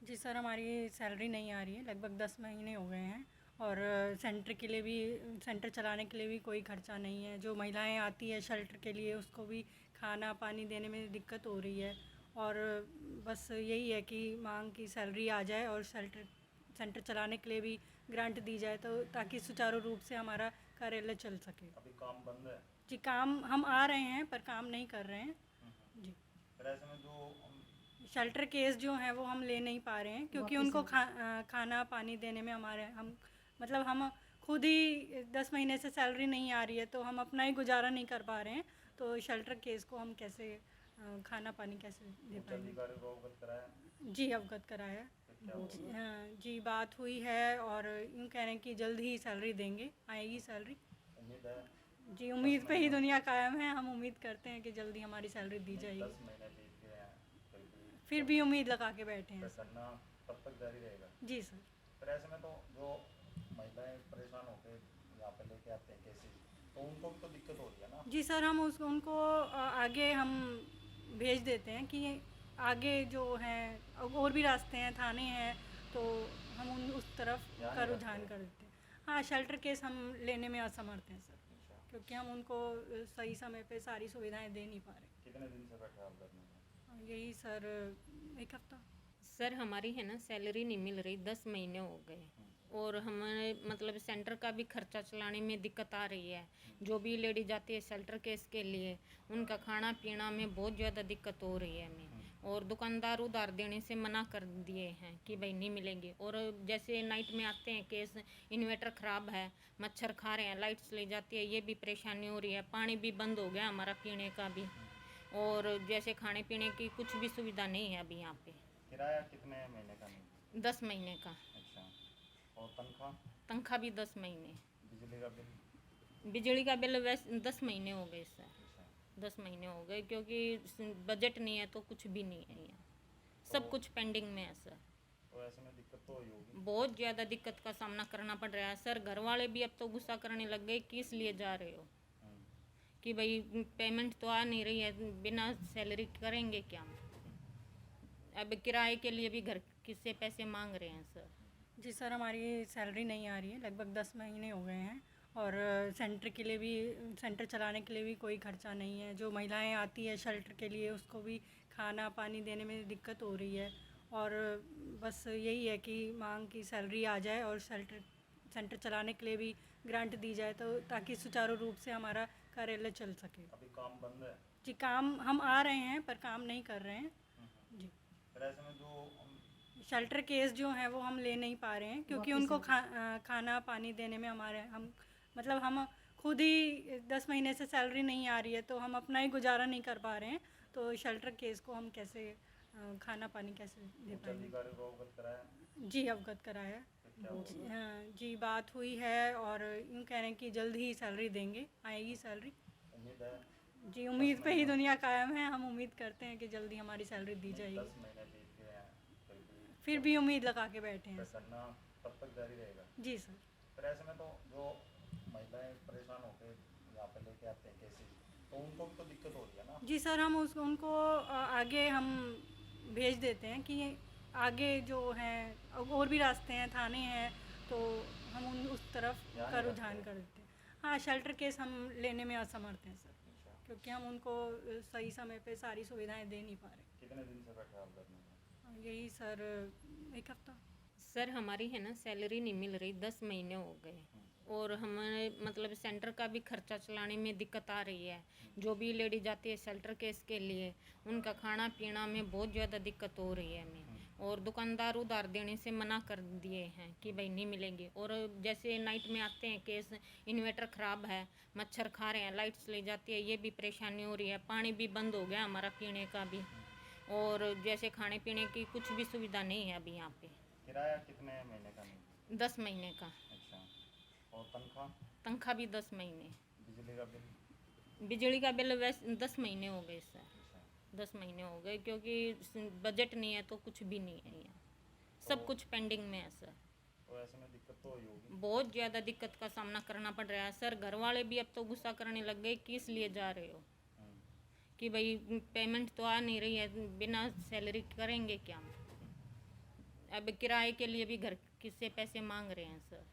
जी sir, हमारी salary नहीं आ रही है, लगभग 10 महीने हो गए हैं। और सेंटर के लिए भी, सेंटर चलाने के लिए भी कोई खर्चा नहीं है। जो महिलाएं आती है शेल्टर के लिए, उसको भी खाना पानी देने में दिक्कत हो रही है। और बस यही है कि मांग की सैलरी आ जाए और सेंटर सेंटर चलाने के लिए भी ग्रांट दी जाए, तो ताकि सुचारू रूप से हमारा कार्यालय चल सके। अभी काम बंद है। जी, काम हम आ रहे हैं पर काम नहीं कर रहे हैं। जी, फिर ऐसे में जो शेल्टर केस जो हैं वो हम ले नहीं पा रहे हैं, क्योंकि उनको खाना पानी देने में हम खुद ही 10 महीने से सैलरी नहीं आ रही है, तो हम अपना ही गुजारा नहीं कर पा रहे हैं। तो शेल्टर केस को हम कैसे खाना पानी कैसे दे उच्च पाएंगे? अधिकारी को अवगत कराया? जी, अवगत कराया। फिर क्या जी हुआ? हाँ, जी बात हुई है और यूँ कह रहे हैं कि जल्द ही सैलरी देंगे, आएगी सैलरी। उम्मीद है? जी, 10 उम्मीद पे ही महीनों दुनिया कायम है। हम उम्मीद करते हैं कि जल्दी हमारी सैलरी दी नहीं, जाएगी। 10 महीने बीत गए हैं, फिर भी फिर भी उम्मीद लगा के बैठे हैं सर। करना तब तक जारी रहेगा। जी सर। फिर ऐसे में तो जो महिलाएं परेशान होकर यहाँ पे लेके आते हैं केसेस, तो उनको भी तो दिक्कत होती है ना। जी सर, हम उनको आगे हम भेज देते हैं कि आगे जो हैं और भी रास्ते हैं, थाने हैं, तो हम उस तरफ ध्यान का नहीं रुझान रखते। कर देते हैं। हाँ, शेल्टर केस हम लेने में असमर्थ हैं सर, अच्छा, क्योंकि हम उनको सही समय पे सारी सुविधाएं दे नहीं पा रहे। कितने दिन से बैठे आप घर में? यही सर, 1 हफ्ता। सर हमारी है ना सैलरी नहीं मिल रही, 10 महीने हो गए। और हमारे मतलब सेंटर का भी खर्चा चलाने में दिक्कत आ रही है। जो भी लेडी जाती है सेंटर केस के लिए, उनका खाना पीना में बहुत ज़्यादा दिक्कत हो रही है हमें। और दुकानदार उधार देने से मना कर दिए हैं कि भाई नहीं मिलेंगे। और जैसे नाइट में आते हैं केस, इन्वर्टर ख़राब है, मच्छर खा रहे हैं, लाइट चली जाती है, ये भी परेशानी हो रही है। पानी भी बंद हो गया हमारा पीने का भी। और जैसे खाने पीने की कुछ भी सुविधा नहीं है अभी यहाँ पे। किराया कितने महीने का नहीं? 10 महीने का। अच्छा, और तनख्वाह? तनख्वाह भी 10 महीने। बिजली का बिल? बिजली का बिल वैसे 10 महीने हो गए सर। अच्छा, 10 महीने हो गए, क्योंकि बजट नहीं है तो कुछ भी नहीं है यहाँ। सब कुछ पेंडिंग में है सर। तो ऐसे में दिक्कत तो हुई होगी। बहुत ज़्यादा दिक्कत का सामना करना पड़ रहा है सर। घर वाले भी अब तो गुस्सा करने लग गए, किस लिए जा रहे हो, कि भाई पेमेंट तो आ नहीं रही है, बिना सैलरी करेंगे क्या। अब किराए के लिए भी घर किससे पैसे मांग रहे हैं सर। जी सर, हमारी सैलरी नहीं आ रही है, लगभग 10 महीने हो गए हैं। और सेंटर के लिए भी, सेंटर चलाने के लिए भी कोई खर्चा नहीं है। जो महिलाएं आती है शेल्टर के लिए, उसको भी खाना पानी देने में दिक्कत हो रही है। और बस यही है कि मांग की सैलरी आ जाए और सेंटर चलाने के लिए भी ग्रांट दी जाए, तो ताकि सुचारू रूप से हमारा कार्यालय चल सके। अभी काम बंद है। जी, काम हम आ रहे हैं पर काम नहीं कर रहे हैं। जी, फिर ऐसे में जो शेल्टर केस जो हैं वो हम ले नहीं पा रहे हैं, क्योंकि उनको खाना पानी देने में हम खुद ही 10 महीने से सैलरी नहीं आ रही है, तो हम अपना ही गुजारा नहीं कर पा रहे हैं। तो शेल्टर केस को हम कैसे खाना पानी कैसे दे उच्च पाएंगे? अधिकारी को अवगत कराया? जी, अवगत कराया। फिर क्या हुआ? जी हाँ, जी बात हुई है और यूँ कह रहे हैं कि जल्द ही सैलरी देंगे, आएगी सैलरी। उम्मीद है? जी, उम्मीद पे ही दुनिया कायम है। हम उम्मीद करते हैं कि जल्दी हमारी सैलरी दी नहीं, जाएगी। 10 महीने बीत गए हैं, फिर भी उम्मीद लगा के बैठे हैं सर। करना तब तक जारी रहेगा। जी सर। फिर ऐसे में तो जो महिलाएं परेशान होकर यहाँ पे लेके आते हैं केसेस, तो उनको भी तो दिक्कत होती है ना। जी सर, हम उनको आगे हम भेज देते हैं कि आगे जो हैं और भी रास्ते हैं, थाने हैं, तो हम उस तरफ ध्यान का नहीं रुझान रखते। कर देते हैं। हाँ, शेल्टर केस हम लेने में असमर्थ हैं सर, अच्छा, क्योंकि हम उनको सही समय पे सारी सुविधाएं दे नहीं पा रहे। कितने दिन से बैठे आप घर में? यही सर, 1 हफ्ता। सर हमारी है ना सैलरी नहीं मिल रही, 10 महीने हो गए। और हमारे मतलब सेंटर का भी खर्चा चलाने में दिक्कत आ रही है। जो भी लेडी जाती है सेंटर केस के लिए, उनका खाना पीना में बहुत ज़्यादा दिक्कत हो रही है हमें। और दुकानदार उधार देने से मना कर दिए हैं कि भाई नहीं मिलेंगे। और जैसे नाइट में आते हैं केस, इन्वर्टर ख़राब है, मच्छर खा रहे हैं, लाइट चली जाती है, ये भी परेशानी हो रही है। पानी भी बंद हो गया हमारा पीने का भी। और जैसे खाने पीने की कुछ भी सुविधा नहीं है अभी यहाँ पे। किराया कितने महीने का नहीं? 10 महीने का। अच्छा, और तनख्वाह? तनख्वाह भी 10 महीने। बिजली का बिल? बिजली का बिल वैसे 10 महीने हो गए सर। अच्छा, 10 महीने हो गए, क्योंकि बजट नहीं है तो कुछ भी नहीं है यहाँ। सब कुछ पेंडिंग में है सर। तो ऐसे में दिक्कत तो हुई होगी। बहुत ज़्यादा दिक्कत का सामना करना पड़ रहा है सर। घर वाले भी अब तो गुस्सा करने लग गए, किस लिए जा रहे हो, कि भाई पेमेंट तो आ नहीं रही है, बिना सैलरी करेंगे क्या। अब किराए के लिए भी घर किससे पैसे मांग रहे हैं सर।